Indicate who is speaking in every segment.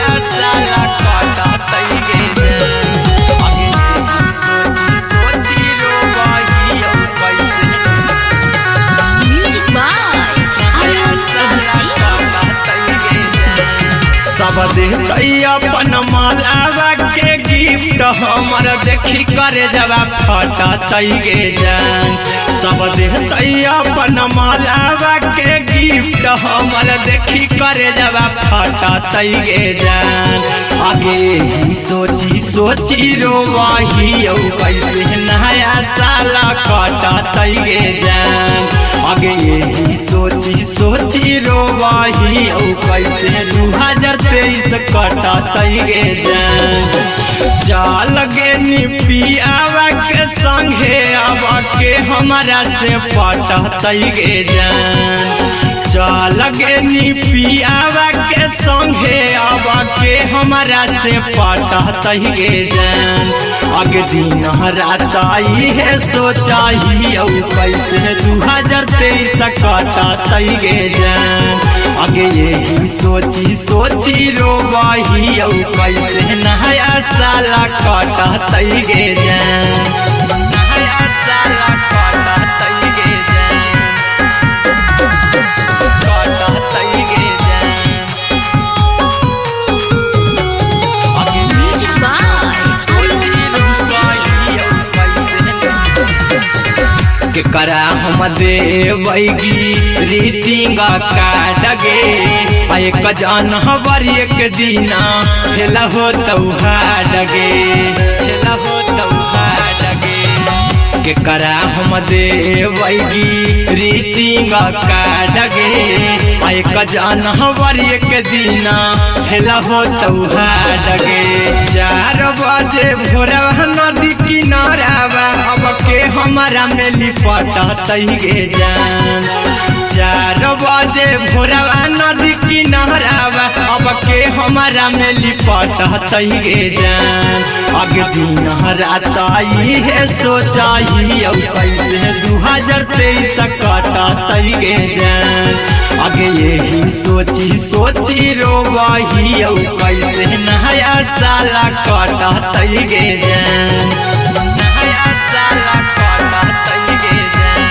Speaker 1: नया साला कटतई गे जान। आगे यही सोची सोची रोवही अब कैसे
Speaker 2: म्यूजिक बाय
Speaker 1: नया साला कटतई गे जान। सब देतई अपन मालावा के गिफ्ट हमर देखी करे जवा फटतई गे जान। सब देतई अपन मालावा के गिफ्ट हमर देखी करे जवा फटतई गे जान। आगे ही सोची सोची रोवही औ कैसे नया साला कटतई गे जान। आगे यही सोची सोची रोवही औ कैसे 2023 कटतई गे जान। चल गे निपियावा के संगे अब के हमारा से पटतई गे जान। चल गे निपियावा के संगे अब के हमारा से पटतई गे जान। आगे दिन रात है सोचाही औ कैसे 2023 कटतई गे जान। आगे यही सोची सोची रोवही औ कैसे नया साला कटतई गे जान। नया साला कटतई गे जान। कटतई गे जान। आगे
Speaker 2: म्यूजिक बाय
Speaker 1: सोची रोवही औ कैसे केकरा हम देवगी रीटिंग कार्ड गे। एक जनवरी एक दिना हेला हो तौहार गे। हेला हो तौहार गे। केकरा हम देवगी रीटिंग कार्ड गे। एक जनवरी एक दिना हेला हो तौहार गे। 4 बजे भोरवा नदी किनारावा अब के हमारा में लिपटतई गे जान। 4 बजे भोरवा नदी किनारावा अब के हमारा में लिपटतई गे जान। आगे दिन रात है सोचाही अब कैसे 2023 कटतई गे जान। आगे यही सोची सोची रोवही औ कैसे नया साला कटतई गे जान। नया साला कटतई गे जान।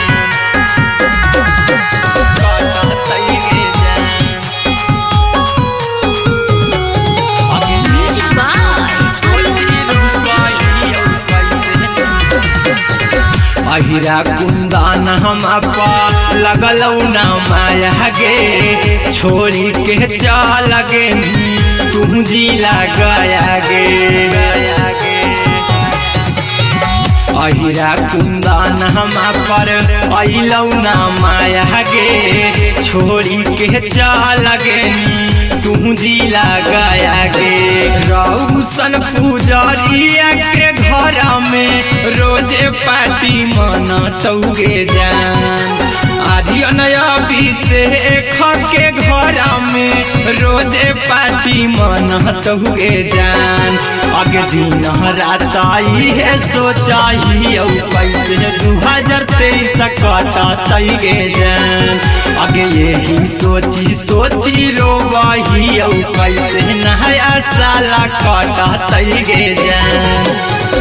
Speaker 1: कटतई गे जान। आगे
Speaker 2: म्यूजिक बाय
Speaker 1: सोची रोवही औ कैसे अहिरा कुंदन हम अपा लगलौ ना माया गे। छोड़ी के चल गे तू जिला गया गे। अहिरा कुंदन हम पर अइलौ ना माया गे। छोड़ी के चल गे तू जिला गया गे। रौशन पुजरिया के घर में रोजे पार्टी मनतौ गे जान। आर्यन अभिषेक के घर में रोजे पार्टी मनतौ गे जान। आगे दिन रात है सोचाही औ कैसे 2023 कटतई गे जान। आगे यही सोची सोची रोवही औ कैसे नया साला कटतई गे जान।